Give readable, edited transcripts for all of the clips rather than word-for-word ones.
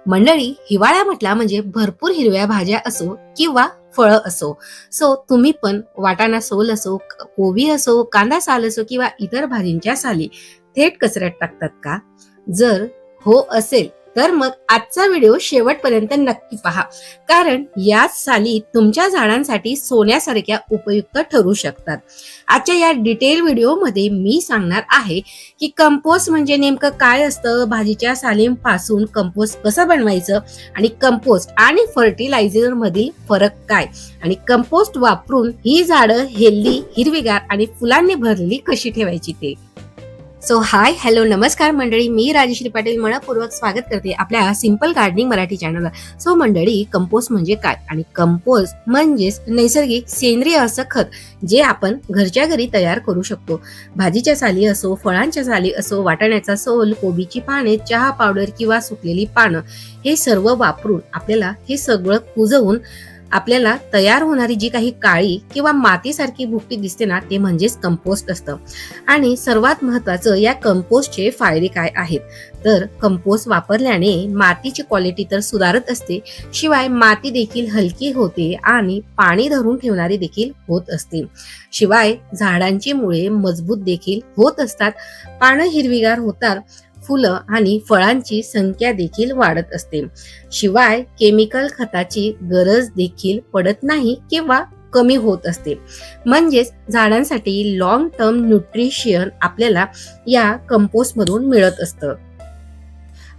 मंडळी, हिवाळा म्हटला म्हणजे भरपूर हिरव्या भाज्या असो किंवा फळं असो. तुम्ही पण वाटाणा सोल असो, कोबी असो, कांदा साल असो किंवा इतर भाजींच्या साली थेट कचऱ्यात टाकतात का? जर हो असेल तर मग आजचा व्हिडिओ शेवटपर्यंत नक्की पहा, कारण याच साली तुमच्या झाडांसाठी सोन्यासारख्या उपयुक्त ठरू शकतात. आजच्या या डिटेल व्हिडिओमध्ये मी सांगणार आहे की कंपोस्ट म्हणजे नेमकं काय असतं, भाजीच्या सालींपासून कंपोस्ट कसं बनवायचं आणि कंपोस्ट आणि फर्टिलायझर मधील फरक काय, आणि कंपोस्ट वापरून ही झाडं हेल्दी, हिरवीगार आणि फुलांनी भरलेली कशी ठेवायची ते. हाय, हॅलो, नमस्कार मंडळी, मी राजश्री पाटील मनपूर्वक स्वागत करते आपल्या सिंपल गार्डनिंग मराठी चॅनलला. मंडळी, कंपोस्ट म्हणजे काय? आणि कंपोस्ट म्हणजेच नैसर्गिक सेंद्रिय असं खत जे आपण घरच्या घरी तयार करू शकतो. भाजीच्या साली असो, फळांच्या साली असो, वाटाण्याचा सोल, कोबीची पाने, चहा पावडर किंवा सुकलेली पानं, हे सर्व वापरून आपल्याला हे सगळं कुजवून आपल्याला तयार होणारी जी काही काळी किंवा मातीसारखी भुकटी दिसते ना, ते म्हणजेच कंपोस्ट असतं. आणि सर्वात महत्वाचं, या कंपोस्टचे फायदे काय आहेत? तर कंपोस्ट वापरल्याने मातीची क्वालिटी तर सुधारत असते, शिवाय माती देखील हलकी होते आणि पाणी धरून ठेवणारी देखील होत असते. शिवाय झाडांची मुळे मजबूत देखील होत असतात, पानं हिरवीगार होतात, फुलं आणि फळांची संख्या देखील वाढत असते. शिवाय केमिकल खताची गरज देखील पडत नाही किंवा कमी होत असते. म्हणजेच झाडांसाठी लॉंग टर्म न्यूट्रिशन आपल्याला या कंपोस्ट मधून मिळत असतं.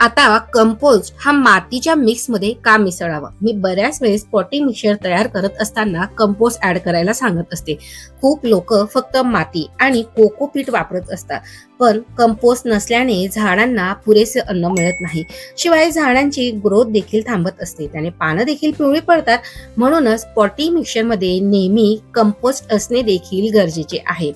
आता कंपोस्ट हा मातीच्या मिक्स मध्ये का मिसळावा? मी बऱ्याच वेळेस पॉटिंग मिक्सचर तयार करत असताना कंपोस्ट ऍड करायला सांगत असते. खूप लोक फक्त माती आणि कोकोपीट वापरत असतात, पण कंपोस्ट नसल्याने झाडांना पुरेसे अन्न मिळत नाही. शिवाय झाडांची ग्रोथ देखील थांबत असते, त्याने पानं देखील पिवळी पडतात. म्हणूनच पॉटिंग मिक्सचर मध्ये नेहमी कंपोस्ट असणे देखील गरजेचे आहे.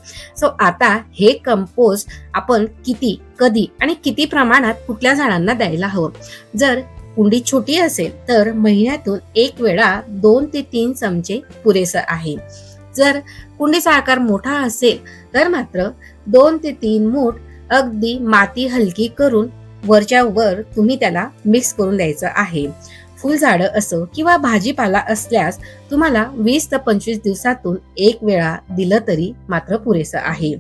आता हे कंपोस्ट आपण किती, कधी आणि किती प्रमाणात कुठल्या झाडांना द्यायला हवं? जर कुंडी छोटी असेल तर महिन्यातून एक वेळा 2 ते 3 चमचे पुरेसं आहे. जर कुंडीचा आकार मोठा असेल तर मात्र 2 ते 3 मूठ अगदी माती हलकी करून वरच्या वर तुम्ही त्याला मिक्स करून द्यायचं आहे. फुलझाडं असो किंवा भाजीपाला असल्यास तुम्हाला 20 ते 25 दिवसातून एक वेळा दिलं तरी मात्र पुरेसं आहे.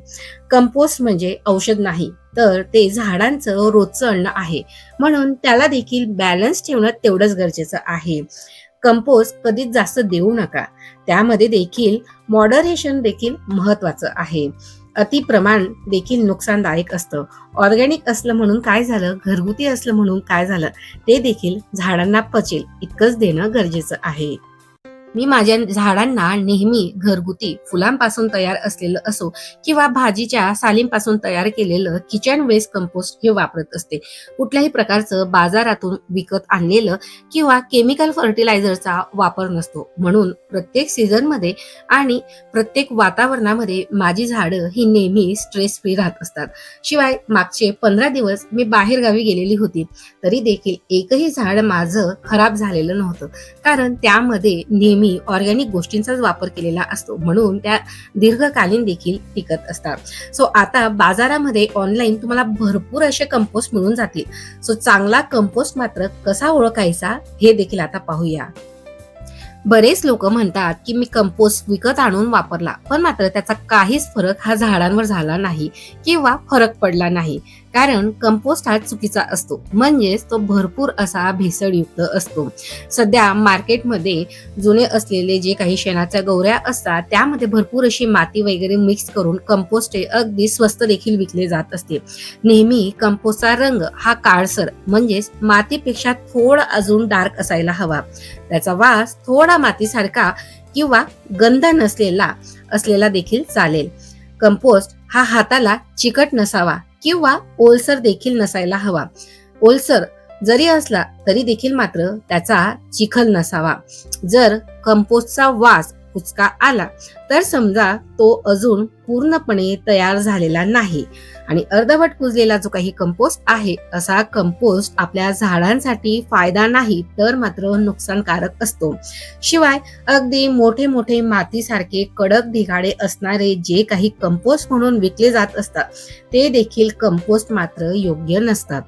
कंपोस्ट म्हणजे औषध नाही, तर ते झाडांचं रोजचं अन्न आहे, म्हणून त्याला देखील बॅलन्स ठेवणं तेवढंच गरजेचं आहे. कंपोस्ट कधीच जास्त देऊ नका, त्यामध्ये देखील मॉडरेशन देखील महत्वाचं आहे. अति प्रमाण देखील नुकसानदायक असतं. ऑर्गॅनिक असलं म्हणून काय झालं, घरगुती असलं म्हणून काय झालं, ते देखील झाडांना पचेल इतकंच देणं गरजेचं आहे. मी माझ्या झाडांना नेहमी घरगुती फुलांपासून तयार असलेलं असो किंवा भाजीच्या सालींपासून तयार केलेलं किचन वेस्ट कंपोस्ट हे वापरत असते. कुठल्याही प्रकारचं बाजारातून विकत आणलेलं किंवा केमिकल फर्टिलायझरचा वापर नसतो. म्हणून प्रत्येक सीझन मध्ये आणि प्रत्येक वातावरणामध्ये माझी झाडं ही नेहमी स्ट्रेस फ्री राहत असतात. शिवाय मागचे 15 दिवस मी बाहेर गावी गेलेली होती, तरी देखील एकही झाड माझं खराब झालेलं नव्हतं, कारण त्यामध्ये नेहमी ऑर्गॅनिक गोष्टींचाच वापर केलेला असतो, म्हणून त्या दीर्घकालीन देखील टिकत असतात. आता बाजारामध्ये ऑनलाईन तुम्हाला भरपूर असे कंपोस्ट मिळून जातील. चांगला कंपोस्ट मात्र कसा ओळखायचा हे देखील आता पाहूया. बरेच लोक म्हणतात की मी कंपोस्ट विकत आणून वापरला, पण मात्र त्याचा काहीच फरक हा झाडांवर झाला नाही किंवा फरक पडला नाही, कारण कंपोस्ट हा चुकीचा असतो, म्हणजेच तो भरपूर असा भेसळयुक्त असतो. सध्या मार्केटमध्ये जुने असलेले जे काही शेणाच्या गौऱ्या असतात, त्यामध्ये भरपूर अशी माती वगैरे मिक्स करून कंपोस्ट अगदी स्वस्त देखील विकले जात असते. नेहमी कंपोस्टचा रंग हा काळसर, म्हणजेच मातीपेक्षा थोडा अजून डार्क असायला हवा. त्याचा वास थोडा मातीसारखा किंवा गंध असलेला देखील चालेल. कंपोस्ट हा हाताला चिकट नसावा किंवा ओलसर देखील नसायला हवा. ओलसर जरी असला तरी देखील मात्र त्याचा चिखल नसावा. जर कंपोस्टचा वास कुचका आला तर समजा तो अजून पूर्णपणे तयार झालेला नाही, आणि अर्धवट कुजलेला जो काही कंपोस्ट आहे, असा कंपोस्ट आपल्या झाडांसाठी फायदा नाही तर मात्र नुकसानकारक असतो. शिवाय अगदी मोठे मोठे मातीसारखे कडक ढिगाळे असणारे जे काही कंपोस्ट म्हणून विकले जात असतात, ते देखील कंपोस्ट मात्र योग्य नसतात.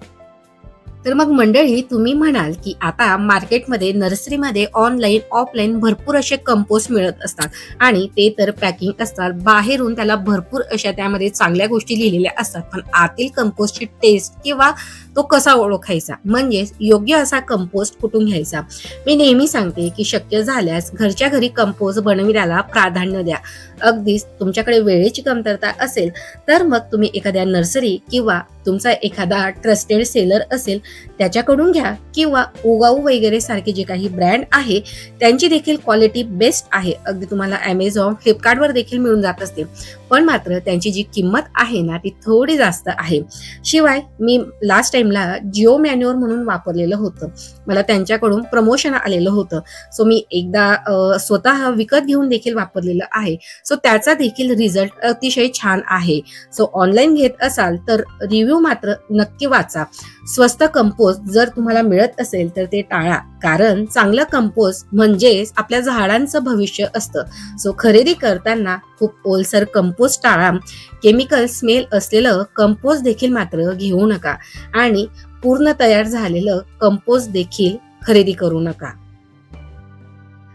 तर मग मंडळी, तुम्ही म्हणाल की आता मार्केटमध्ये नर्सरीमध्ये ऑनलाईन ऑफलाईन भरपूर असे कंपोस्ट मिळत असतात आणि ते तर पॅकिंग असतात, बाहेरून त्याला भरपूर अशा त्यामध्ये चांगल्या गोष्टी लिहिलेल्या असतात, पण आतील कंपोस्टची टेस्ट किंवा तो कसा ओळखायचा, म्हणजेच योग्य असा कंपोस्ट कुठून घ्यायचा. मी नेहमी सांगते की शक्य झाल्यास घरच्या घरी कंपोस्ट बनविण्याला प्राधान्य द्या. अगदीच तुमच्याकडे वेळेची कमतरता असेल तर मग तुम्ही एखाद्या नर्सरी किंवा तुमचा एखादा ट्रस्टेड सेलर असेल त्याच्याकडून घ्या, किंवा उगाऊ वगैरे सारखे जे काही ब्रँड आहे त्यांची देखील क्वालिटी बेस्ट आहे. अगदी तुम्हाला Amazon, फ्लिपकार्टवर देखील मिळून जात असते, पण मात्र त्यांची जी किंमत आहे ना ती थोडी जास्त आहे. शिवाय मी लास्ट टाइमला जिओ मॅन्युअर म्हणून वापरलेलं होतं, मला त्यांच्याकडून प्रमोशन आलेलं होतं. सो मी एकदा स्वतः विकत घेऊन देखील वापरलेलं आहे. सो त्याचा देखील रिझल्ट अतिशय छान आहे. सो ऑनलाईन घेत असाल तर रिव्ह्यू मात्र नक्की वाचा. स्वस्त कंपोस्ट जर तुम्हाला मिळत असेल तर ते टाळा, कारण चांगलं कंपोस्ट म्हणजेच आपल्या झाडांचं भविष्य असतं. सो खरेदी करताना खूप ओलसर कंपोस्ट टाळा. केमिकल स्मेल असलेलं कंपोस्ट देखील मात्र घेऊ नका आणि पूर्ण तयार झालेलं कंपोस्ट देखील खरेदी करू नका.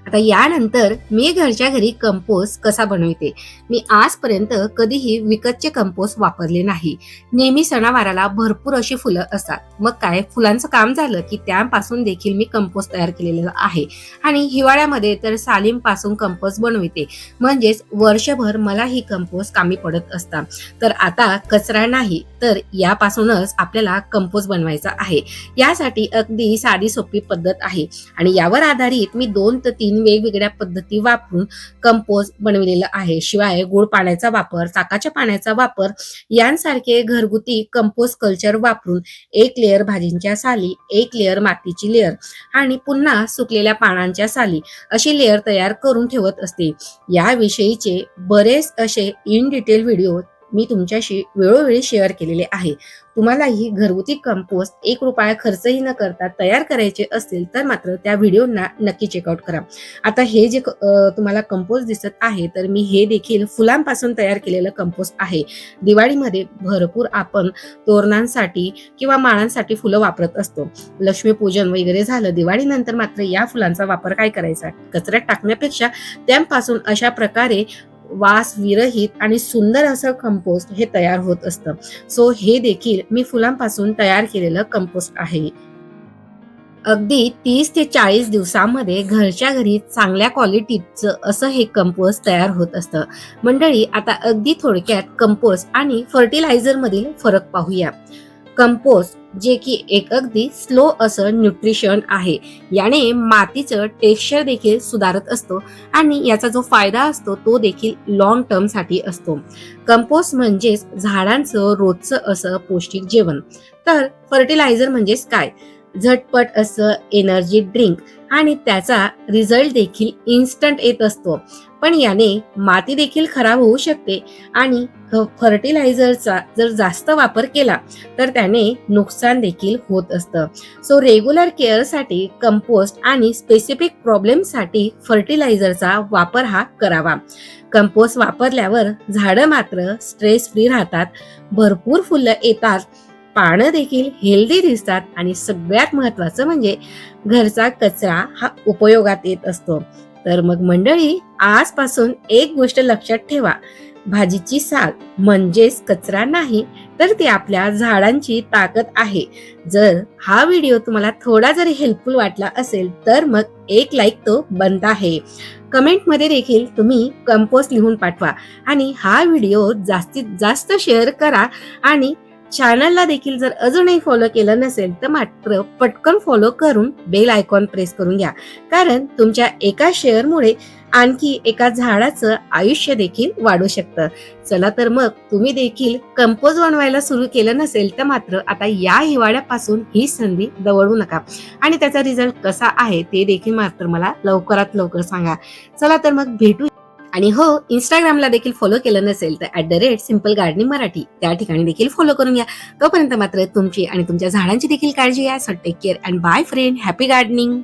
आता यानंतर मी घरच्या घरी कंपोस्ट कसा बनवते. मी आजपर्यंत कधीही विकतचे कंपोस्ट वापरले नाही. नेहमी सणावाराला भरपूर अशी फुलं असतात, मग काय फुलांचं काम झालं की त्यापासून देखील मी कंपोस्ट तयार केलेलं आहे. आणि हिवाळ्यामध्ये तर सालीमपासून कंपोस्ट बनवते, म्हणजेच वर्षभर मला ही कंपोस्ट कामी पडत असतात. तर आता कचरा नाही तर यापासूनच आपल्याला कंपोस्ट बनवायचा आहे. यासाठी अगदी साधी सोपी पद्धत आहे आणि यावर आधारित मी 2 ते 3 वेगवेगळ्या पद्धती वापरून कंपोस्ट बनवलेलं आहे. शिवाय गुळ पाण्याचा वापर, चाकाच्या पाण्याचा वापर यांसारखे घरगुती कंपोस्ट कल्चर वापरून 1 लेअर भाजींच्या साली, 1 लेअर मातीची लेअर आणि पुन्हा सुकलेल्या पानांच्या साली अशी लेअर तयार करून ठेवत असते. याविषयीचे बरेच असे इन डिटेल व्हिडिओ मी तुमच्याशी वेळोवेळी शेअर केलेले आहे. तुम्हालाही घरगुती कंपोस्ट 1 रुपया खर्चही न करता तयार करायचे असतील तर मात्र त्या व्हिडिओना नक्की चेकआउट करा. आता हे जे तुम्हाला कंपोस्ट दिसत आहे तर मी हे देखील फुलांपासून तयार केलेलं कंपोस्ट आहे. दिवाळीमध्ये भरपूर आपण तोरणांसाठी किंवा माळांसाठी फुलं वापरत असतो. लक्ष्मीपूजन वगैरे झालं, दिवाळीनंतर मात्र या फुलांचा वापर काय करायचा, कचऱ्यात टाकण्यापेक्षा त्यांपासून अशा प्रकारे वास विरहित आणि सुंदर असं कंपोस्ट हे तयार होत असतं. सो हे देखील मी फुलांपासून तयार केलेलं कंपोस्ट आहे. अगदी 30 ते 40 दिवसांमध्ये घरच्या घरी चांगल्या क्वालिटीचं असं हे कंपोस्ट तयार होत असतं. मंडळी, आता अगदी थोडक्यात कंपोस्ट आणि फर्टिलायझर मधील फरक पाहूया. कंपोस्ट जे की एक अगदी स्लो असं न्यूट्रिशन आहे. याने मातीचं टेक्स्चर देखील सुधारत असतो आणि याचा जो फायदा असतो तो देखील लॉंग टर्म साठी असतो. कंपोस्ट म्हणजेच झाडांचं रोजचं असं पौष्टिक जेवण. तर फर्टिलायझर म्हणजेच काय, झटपट असं एनर्जी ड्रिंक आणि त्याचा रिझल्ट देखील इन्स्टंट येत असतो. पण याने माती देखील खराब होऊ शकते आणि फर्टिलायझरचा जर जास्त वापर केला तर त्याने नुकसान देखील होत असतं. सो रेग्युलर केअरसाठी कंपोस्ट आणि स्पेसिफिक प्रॉब्लेमसाठी फर्टिलायझरचा वापर हा करावा. कंपोस्ट वापरल्यावर झाडं मात्र स्ट्रेस फ्री राहतात, भरपूर फुलं येतात, पानं देखील हेल्दी दिसतात आणि सगळ्यात महत्वाचं म्हणजे घरचा कचरा हा उपयोगात येत असतो. तर मग मंडळी, आजपासून एक गोष्ट लक्षात ठेवा, भाजीची साल म्हणजेच कचरा नाही तर ती आपल्या झाडांची ताकद आहे. जर हा व्हिडिओ तुम्हाला थोडा जरी हेल्पफुल वाटला असेल तर मग एक लाईक तो बनता आहे. कमेंटमध्ये देखील तुम्ही कंपोस्ट लिहून पाठवा आणि हा व्हिडिओ जास्तीत जास्त शेअर करा आणि चॅनलला देखील जर अजूनही फॉलो केलं नसेल तर मात्र पटकन फॉलो करून बेल आयकॉन प्रेस करून घ्या, कारण तुमच्या एका शेअरमुळे आणखी एका झाडाचं आयुष्य देखील वाढू शकतं. चला तर मग तुम्ही देखील कंपोस्ट बनवायला सुरू केलं नसेल तर मात्र आता या हिवाळ्यापासून ही संधी दवडू नका आणि त्याचा रिझल्ट कसा आहे ते देखील मात्र मला लवकरात लवकर सांगा. चला तर मग भेटू. आणि हो, इंस्टाग्रामला देखील फॉलो केलं नसेल तर @सिम्पल गार्डनिंग मराठी त्या ठिकाणी देखील फॉलो करून घ्या. तोपर्यंत मात्र तुमची आणि तुमच्या झाडांची देखील काळजी घ्या. So take care and bye friend, happy gardening.